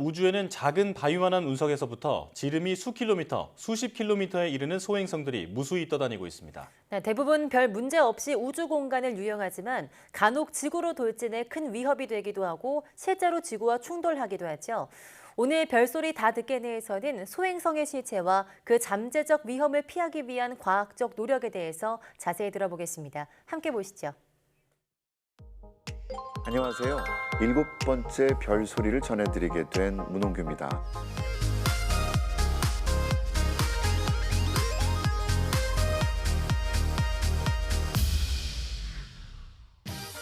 우주에는 작은 바위만한 운석에서부터 지름이 수킬로미터, 수십 킬로미터에 이르는 소행성들이 무수히 떠다니고 있습니다. 네, 대부분 별 문제 없이 우주 공간을 유영하지만 간혹 지구로 돌진해 큰 위협이 되기도 하고 실제로 지구와 충돌하기도 하죠. 오늘 별소리 다 듣겠네에서는 소행성의 실체와 그 잠재적 위험을 피하기 위한 과학적 노력에 대해서 자세히 들어보겠습니다. 함께 보시죠. 안녕하세요. 7번째 별소리를 전해드리게 된 문홍규입니다.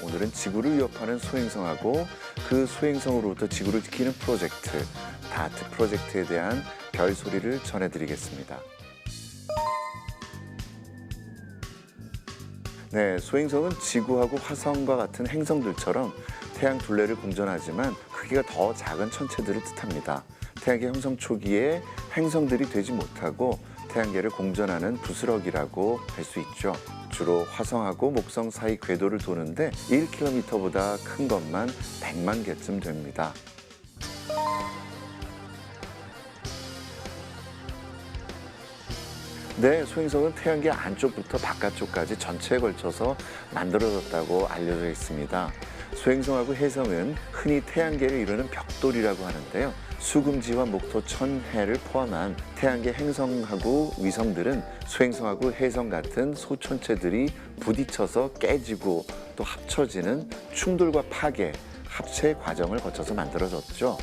오늘은 지구를 위협하는 소행성하고 그 소행성으로부터 지구를 지키는 프로젝트, 다트 프로젝트에 대한 별소리를 전해드리겠습니다. 네, 소행성은 지구하고 화성과 같은 행성들처럼 태양 둘레를 공전하지만 크기가 더 작은 천체들을 뜻합니다. 태양계 형성 초기에 행성들이 되지 못하고 태양계를 공전하는 부스러기라고 할 수 있죠. 주로 화성하고 목성 사이 궤도를 도는데 1km보다 큰 것만 100만 개쯤 됩니다. 네, 소행성은 태양계 안쪽부터 바깥쪽까지 전체에 걸쳐서 만들어졌다고 알려져 있습니다. 소행성하고 혜성은 흔히 태양계를 이루는 벽돌이라고 하는데요. 수금지와 목토 천해를 포함한 태양계 행성하고 위성들은 소행성하고 혜성 같은 소천체들이 부딪혀서 깨지고 또 합쳐지는 충돌과 파괴, 합체의 과정을 거쳐서 만들어졌죠.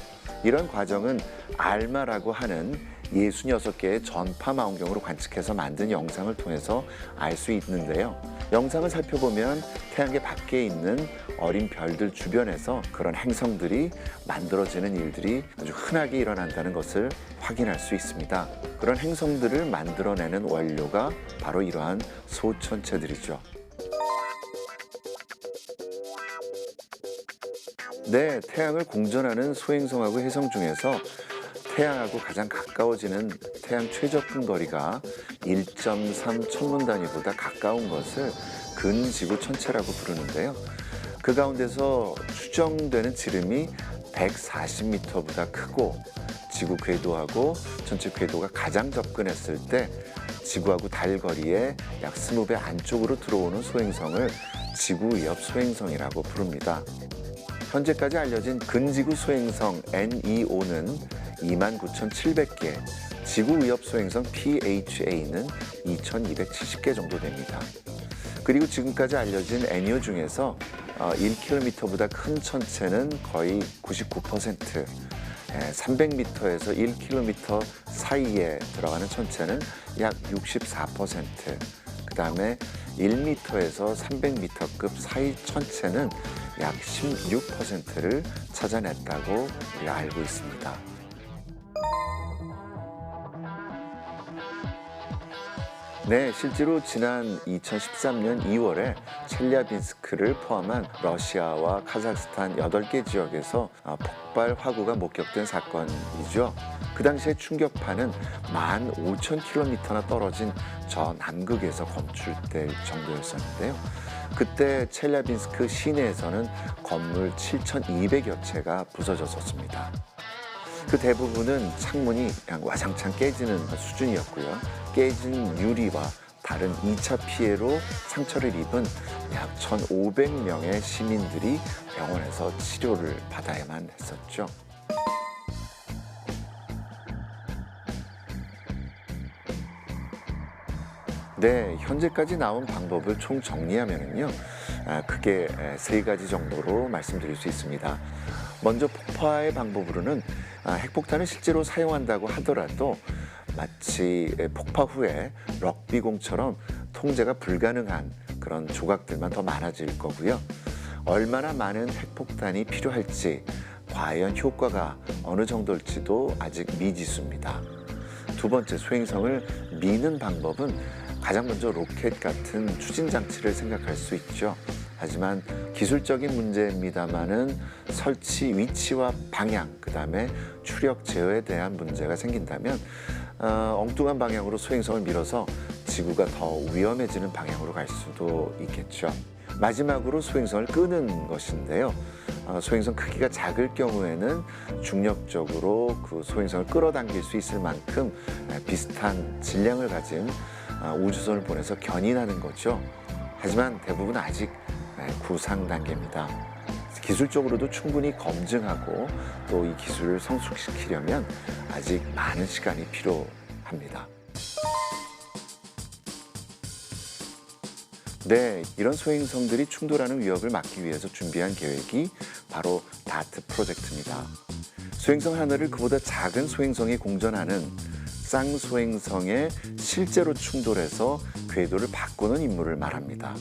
이런 과정은 알마라고 하는 66개의 전파 망원경으로 관측해서 만든 영상을 통해서 알 수 있는데요. 영상을 살펴보면 태양계 밖에 있는 어린 별들 주변에서 그런 행성들이 만들어지는 일들이 아주 흔하게 일어난다는 것을 확인할 수 있습니다. 그런 행성들을 만들어내는 원료가 바로 이러한 소천체들이죠. 네, 태양을 공전하는 소행성하고 혜성 중에서 태양하고 가장 가까워지는 태양 최접근 거리가 1.3 천문 단위보다 가까운 것을 근지구 천체라고 부르는데요. 그 가운데서 추정되는 지름이 140m보다 크고 지구 궤도하고 전체 궤도가 가장 접근했을 때 지구하고 달 거리의 약 20배 안쪽으로 들어오는 소행성을 지구 위협 소행성이라고 부릅니다. 현재까지 알려진 근지구 소행성 NEO는 29,700개, 지구 위협 소행성 PHA는 2,270개 정도 됩니다. 그리고 지금까지 알려진 NEO 중에서 1km보다 큰 천체는 거의 99%, 300m에서 1km 사이에 들어가는 천체는 약 64%, 그 다음에 1m에서 300m급 사이 천체는 약 16%를 찾아냈다고 우리가 알고 있습니다. 네, 실제로 지난 2013년 2월에 첼리아빈스크를 포함한 러시아와 카자흐스탄 8개 지역에서 폭발 화구가 목격된 사건이죠. 그 당시에 충격파는 15,000km나 떨어진 저 남극에서 검출될 정도였었는데요. 그때 첼리아빈스크 시내에서는 건물 7,200여 채가 부서졌었습니다. 그 대부분은 창문이 그냥 와장창 깨지는 수준이었고요. 깨진 유리와 다른 2차 피해로 상처를 입은 약 1,500명의 시민들이 병원에서 치료를 받아야만 했었죠. 네, 현재까지 나온 방법을 총 정리하면요. 크게 3가지 정도로 말씀드릴 수 있습니다. 먼저 폭파의 방법으로는 핵폭탄을 실제로 사용한다고 하더라도 마치 폭파 후에 럭비공처럼 통제가 불가능한 그런 조각들만 더 많아질 거고요. 얼마나 많은 핵폭탄이 필요할지, 과연 효과가 어느 정도일지도 아직 미지수입니다. 두 번째, 소행성을 미는 방법은 가장 먼저 로켓 같은 추진 장치를 생각할 수 있죠. 하지만 기술적인 문제입니다만은 설치 위치와 방향, 그다음에 추력 제어에 대한 문제가 생긴다면 엉뚱한 방향으로 소행성을 밀어서 지구가 더 위험해지는 방향으로 갈 수도 있겠죠. 마지막으로 소행성을 끄는 것인데요. 소행성 크기가 작을 경우에는 중력적으로 그 소행성을 끌어당길 수 있을 만큼 비슷한 질량을 가진 우주선을 보내서 견인하는 거죠. 하지만 대부분 아직 구상 단계입니다. 기술적으로도 충분히 검증하고 또 이 기술을 성숙시키려면 아직 많은 시간이 필요합니다. 네, 이런 소행성들이 충돌하는 위협을 막기 위해서 준비한 계획이 바로 다트 프로젝트입니다. 소행성 하나를 그보다 작은 소행성에 공전하는 쌍소행성에 실제로 충돌해서 궤도를 바꾸는 임무를 말합니다.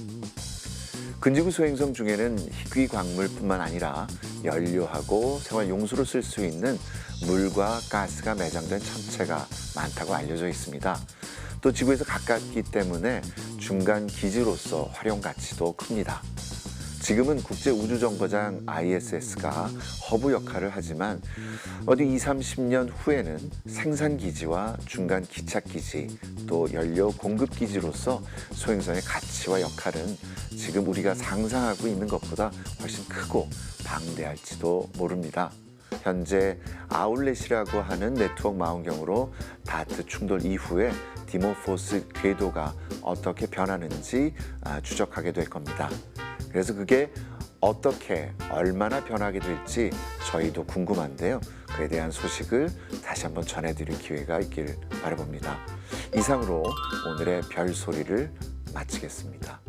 근지구 소행성 중에는 희귀 광물뿐만 아니라 연료하고 생활 용수로 쓸 수 있는 물과 가스가 매장된 천체가 많다고 알려져 있습니다. 또 지구에서 가깝기 때문에 중간 기지로서 활용 가치도 큽니다. 지금은 국제우주정거장 ISS가 허브 역할을 하지만 어디 20, 30년 후에는 생산기지와 중간 기착기지 또 연료 공급기지로서 소행성의 가치와 역할은 지금 우리가 상상하고 있는 것보다 훨씬 크고 방대할지도 모릅니다. 현재 아울렛이라고 하는 네트워크 망원경으로 다트 충돌 이후에 디모포스 궤도가 어떻게 변하는지 추적하게 될 겁니다. 그래서 그게 어떻게 얼마나 변하게 될지 저희도 궁금한데요. 그에 대한 소식을 다시 한번 전해드릴 기회가 있길 바라봅니다. 이상으로 오늘의 별소리를 마치겠습니다.